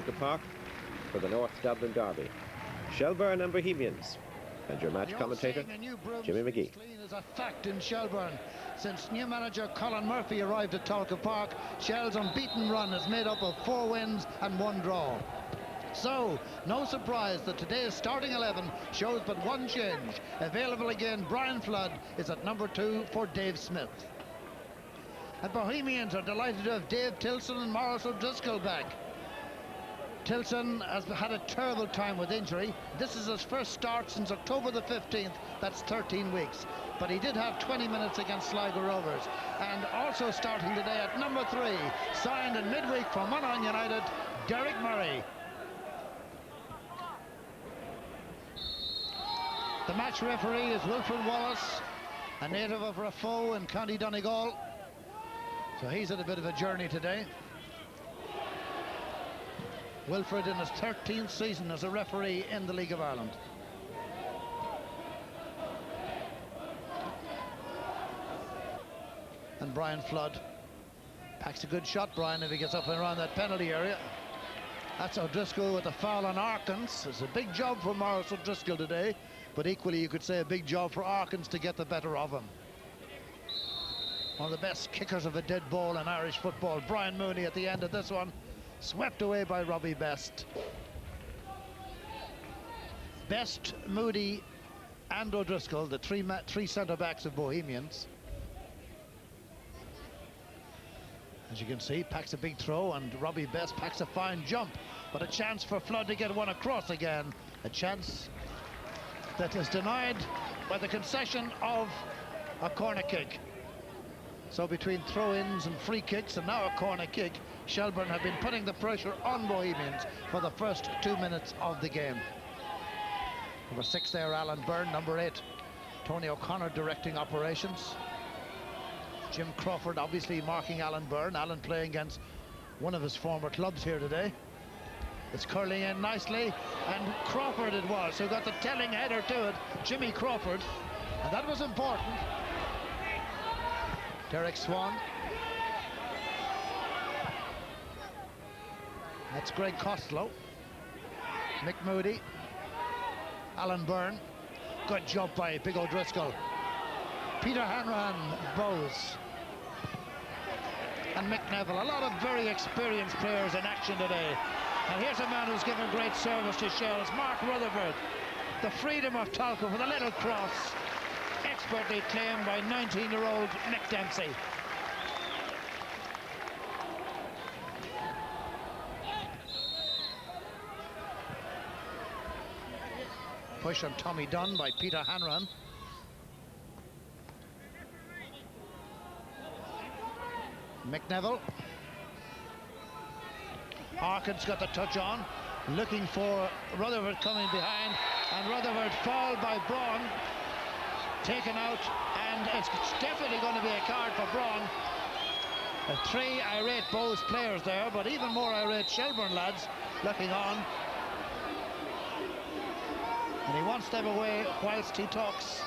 Talca Park for the North Dublin Derby. Shelbourne and Bohemians. And your match commentator, Jimmy McGee. Clean is a fact in Shelbourne. Since new manager Colin Murphy arrived at Talca Park, Shell's unbeaten run is made up of 4 wins and 1 draw. So, no surprise that today's starting 11 shows but one change. Available again, Brian Flood is at number 2 for Dave Smith. And Bohemians are delighted to have Dave Tilson and Maurice O'Driscoll back. Tilson has had a terrible time with injury. This is his first start since October the 15th. That's 13 weeks. But he did have 20 minutes against Sligo Rovers. And also starting today at number 3, signed in midweek from Monaghan United, Derek Murray. The match referee is Wilfred Wallace, a native of Raphoe in County Donegal. So he's had a bit of a journey today. Wilfred in his 13th season as a referee in the League of Ireland. And Brian Flood packs a good shot, Brian, if he gets up and around that penalty area. That's O'Driscoll with a foul on Arkins. It's a big job for Maurice O'Driscoll today, but equally you could say a big job for Arkins to get the better of him. One of the best kickers of a dead ball in Irish football, Brian Mooney at the end of this one. Swept away by Robbie Best. Best, Moody and O'Driscoll, the three centre-backs of Bohemians. As you can see, packs a big throw and Robbie Best packs a fine jump. But a chance for Flood to get one across again. A chance that is denied by the concession of a corner kick. So between throw-ins and free kicks and now a corner kick, Shelbourne have been putting the pressure on Bohemians for the first 2 minutes of the game. Number 6 there, Alan Byrne. Number 8, Tony O'Connor directing operations. Jim Crawford obviously marking Alan Byrne. Alan playing against one of his former clubs here today. It's curling in nicely, and Crawford it was who got the telling header to it, Jimmy Crawford, and that was important. Derek Swan. That's Greg Costello. Mick Moody. Alan Byrne. Good job by Big O'Driscoll. Peter Hanrahan bows. And Mick Neville. A lot of very experienced players in action today. And here's a man who's given great service to Shells, Mark Rutherford. The freedom of Talca with a little cross. Expertly claimed by 19-year-old Mick Dempsey. Push on Tommy Dunn by Peter Hanrahan. Mick Neville. Harkins got the touch on, looking for Rutherford coming behind, and Rutherford fouled by Braun. Taken out, and it's definitely going to be a card for Braun. 3 irate Bows players there, but even more irate Shelbourne lads looking on. And he wants them away whilst he talks.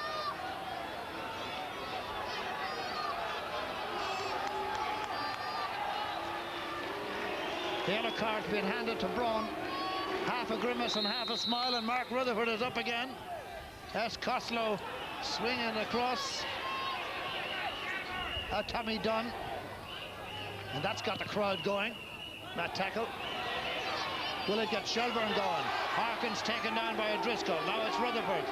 The yellow card's been handed to Braun. Half a grimace and half a smile, and Mark Rutherford is up again. That's Costello swinging across. Tommy Dunn. And that's got the crowd going, that tackle. Will it get Shelbourne going? Harkins taken down by O'Driscoll. Now it's Rutherford.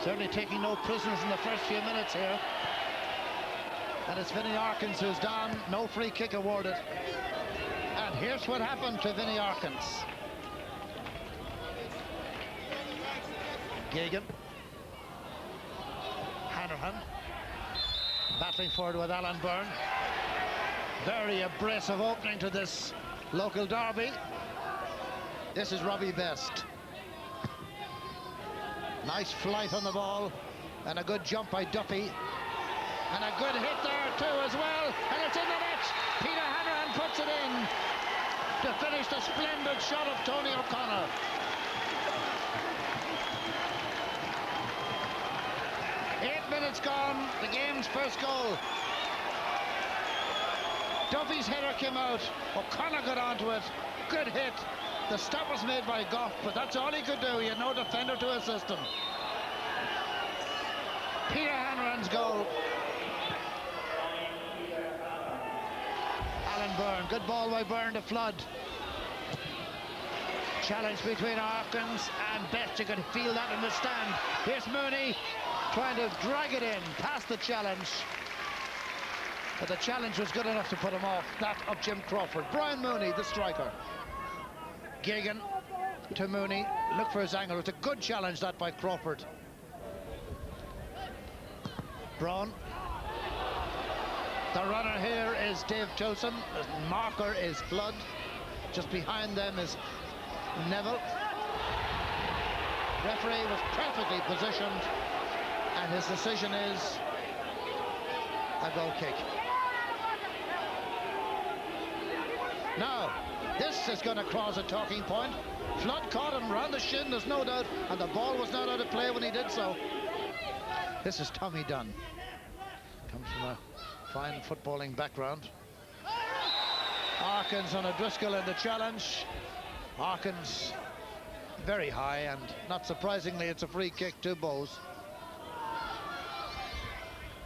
Certainly taking no prisoners in the first few minutes here. And it's Vinnie Harkins who's down. No free kick awarded. And here's what happened to Vinnie Harkins. Gagan. Hanrahan. Battling forward with Alan Byrne. Very abrasive opening to this local derby. This is Robbie Best. Nice flight on the ball, and a good jump by Duffy. And a good hit there too as well, and it's in the net. Peter Hanrahan puts it in to finish the splendid shot of Tony O'Connor. Eight minutes gone, the game's first goal. Duffy's header came out. O'Connor got onto it. Good hit. The stop was made by Goff, but that's all he could do. He had no defender to assist him. Peter Hanran's goal. Alan Byrne. Good ball by Byrne to Flood. Challenge between Harkins and Best. You can feel that in the stand. Here's Mooney trying to drag it in past the challenge. But the challenge was good enough to put him off. That of Jim Crawford. Brian Mooney, the striker. Geoghegan to Mooney. Look for his angle. It's a good challenge, that, by Crawford. Braun. The runner here is Dave Tilson. The marker is Flood. Just behind them is Neville. Referee was perfectly positioned, and his decision is a goal kick. Now, this is going to cause a talking point. Flood caught him round the shin, there's no doubt, and the ball was not out of play when he did so. This is Tommy Dunn. Comes from a fine footballing background. Harkins on O'Driscoll in the challenge. Harkins very high, and not surprisingly it's a free kick to Bowes.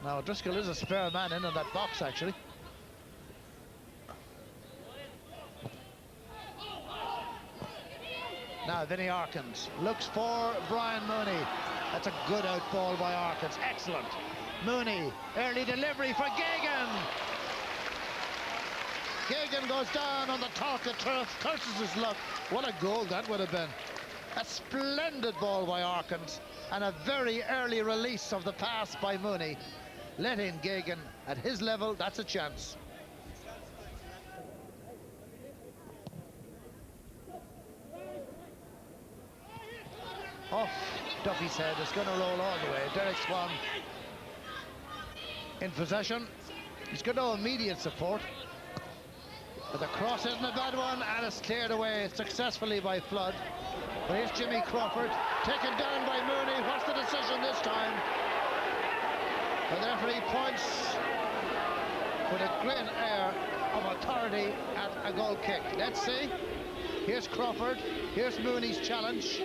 Now O'Driscoll is a spare man in that box, actually. Now Vinnie Harkins looks for Brian Mooney. That's a good out ball by Harkins. Excellent. Mooney, early delivery for Geoghegan. Geoghegan goes down on the Talca turf, curses his luck. What a goal that would have been. A splendid ball by Harkins, and a very early release of the pass by Mooney. Let in Geoghegan at his level, that's a chance. Off Duffy's head, it's going to roll all the way. Derek Swan in possession. He's got no immediate support. But the cross isn't a bad one, and it's cleared away successfully by Flood. But here's Jimmy Crawford, taken down by Mooney. What's the decision this time? The referee points with a great air of authority at a goal kick. Let's see. Here's Crawford. Here's Mooney's challenge.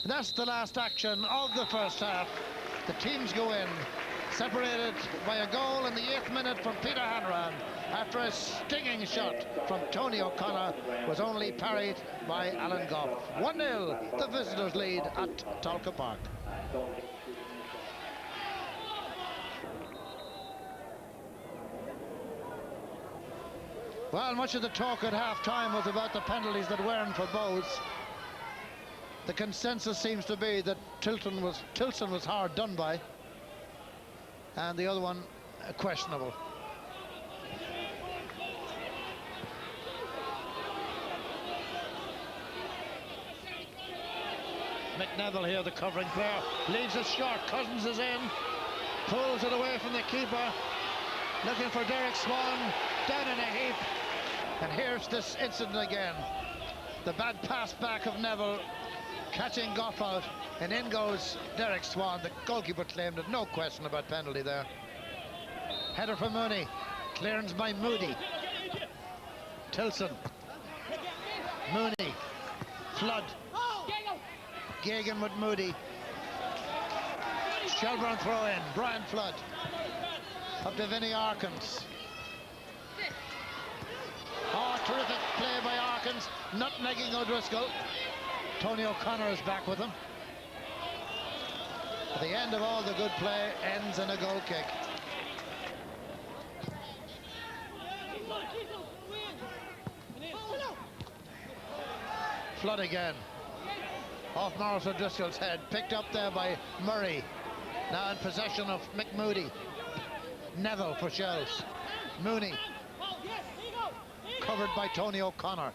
And that's the last action of the first half. The teams go in, separated by a goal in the 8th minute from Peter Hanran after a stinging shot from Tony O'Connor was only parried by Alan Goff. 1-0, the visitors lead at Talca Park. Well, much of the talk at half-time was about the penalties that weren't for Bowes. The consensus seems to be that Tilson was hard done by, and the other one questionable. McNeville here, the covering player, leaves it short. Cousins is in, pulls it away from the keeper, looking for Derek Swan, down in a heap. And here's this incident again. The bad pass back of Neville, catching Goff out, and in goes Derek Swan. The goalkeeper claimed it, no question about penalty there. Header for Mooney, clearance by Moody. Tilson, Mooney, Flood, Geoghegan with Moody. Shelbourne throw in, Brian Flood. Up to Vinnie Harkins. Oh, terrific play by Harkins, nutmegging O'Driscoll. Tony O'Connor is back with him. At the end of all the good play ends in a goal kick. Flood again. Off Morris O'Driscoll's head, picked up there by Murray. Now in possession of McMoody. Neville for Shells. Mooney. Covered by Tony O'Connor.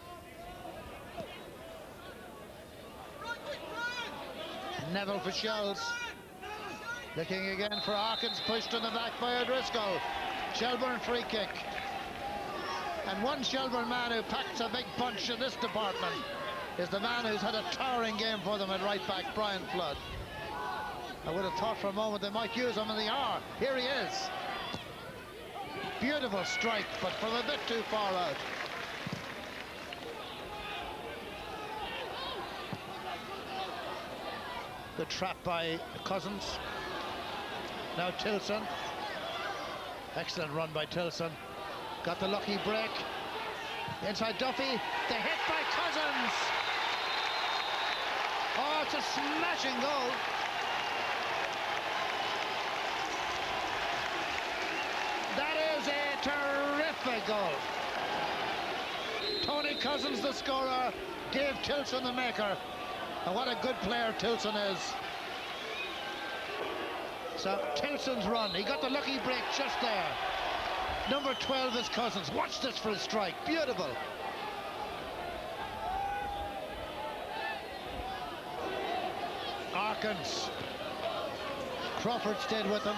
Neville for Shells. Looking again for Harkins, pushed in the back by O'Driscoll. Shelbourne free kick. And one Shelbourne man who packs a big punch in this department is the man who's had a towering game for them at right back, Brian Flood. I would have thought for a moment they might use him, and they are. Here he is. Beautiful strike, but from a bit too far out. Good trap by Cousins. Now Tilson. Excellent run by Tilson. Got the lucky break. Inside Duffy. The hit by Cousins. Oh, it's a smashing goal. That is a terrific goal. Tony Cousins, the scorer, gave Tilson the maker. And what a good player Tilson is. So Tilson's run, he got the lucky break just there. Number 12 is Cousins. Watch this for a strike, beautiful. Arkins. Crawford stayed with him.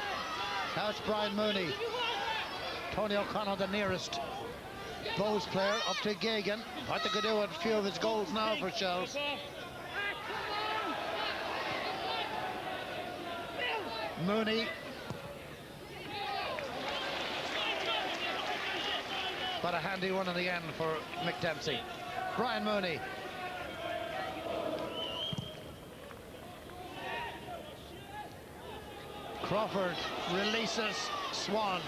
Now it's Brian Mooney. Tony O'Connor, the nearest. Bows player up to Gagan. What they could do with a few of his goals now for Shells. Mooney. But a handy one in the end for McDempsey. Brian Mooney. Crawford releases Swan.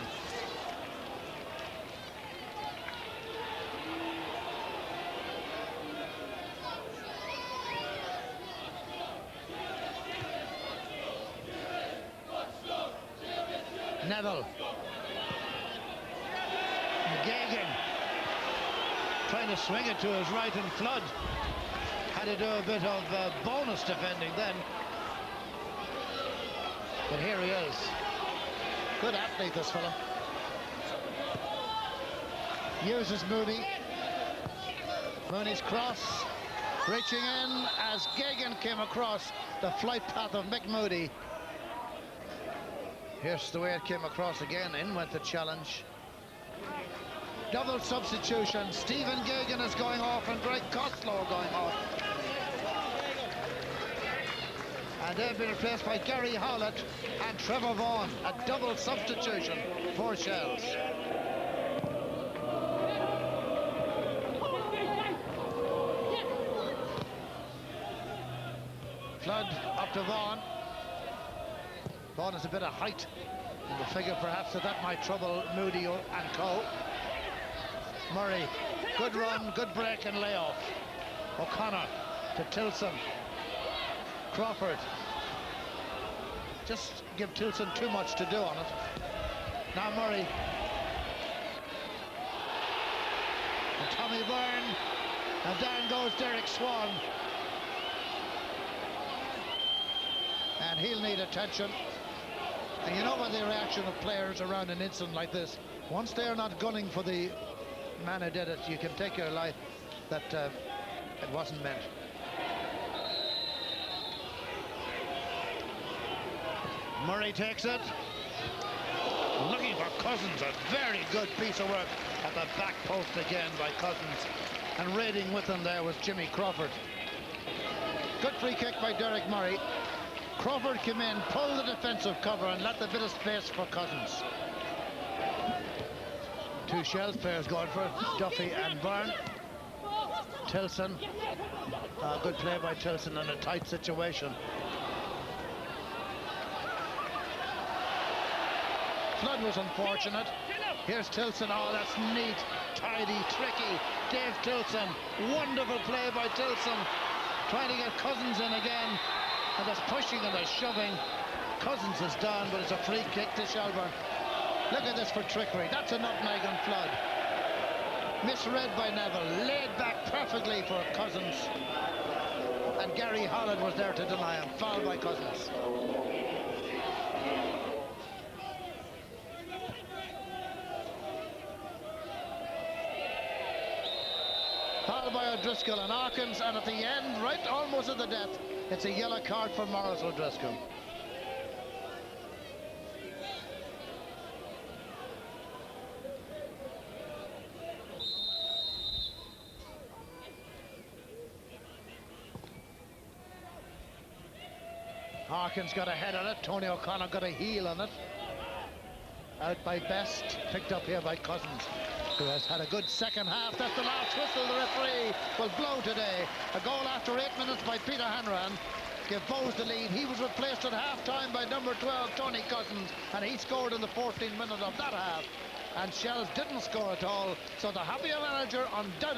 Neville. Gagan trying to swing it to his right, and Flood had to do a bit of bonus defending then. But here he is. Good athlete, this fella. Uses Mooney. Mooney's cross. Reaching in as Gagan came across the flight path of Mick Moody. Here's the way it came across again. In went the challenge. Double substitution. Stephen Gagan is going off and Greg Costello going off. And they've been replaced by Gary Howlett and Trevor Vaughan. A double substitution for Shells. Flood up to Vaughan. Vaughan has a bit of height in the figure, perhaps that might trouble Moody and co. Murray, good run, good break and layoff. O'Connor to Tilson. Crawford. Just give Tilson too much to do on it. Now Murray. And Tommy Byrne. And down goes Derek Swan. And he'll need attention. And you know what the reaction of players around an incident like this, once they're not gunning for the man who did it, you can take your life that it wasn't meant. Murray takes it. Looking for Cousins, a very good piece of work at the back post again by Cousins. And raiding with him there was Jimmy Crawford. Good free kick by Derek Murray. Crawford came in, pulled the defensive cover and left a bit of space for Cousins. Two Shells players going for it, Duffy and Byrne. Tilson, good play by Tilson in a tight situation. Flood was unfortunate. Here's Tilson, oh that's neat, tidy, tricky. Dave Tilson, wonderful play by Tilson. Trying to get Cousins in again. And there's pushing and there's shoving. Cousins is down, but it's a free kick to Shelbourne. Look at this for trickery. That's a nutmeg on Flood. Misread by Neville. Laid back perfectly for Cousins. And Gary Holland was there to deny him. Foul by Cousins. Foul by O'Driscoll and Arkins. And at the end, right almost at the death, it's a yellow card for Morris O'Driscoll. Harkin's got a head on it. Tony O'Connor got a heel on it. Out by Best, picked up here by Cousins, who has had a good second half. That's the last whistle the referee will blow today. A goal after 8 minutes by Peter Hanrahan gave Bohs the lead. He was replaced at half-time by number 12, Tony Cousins, and he scored in the 14th minute of that half. And Shells didn't score at all, so the happier manager undoubtedly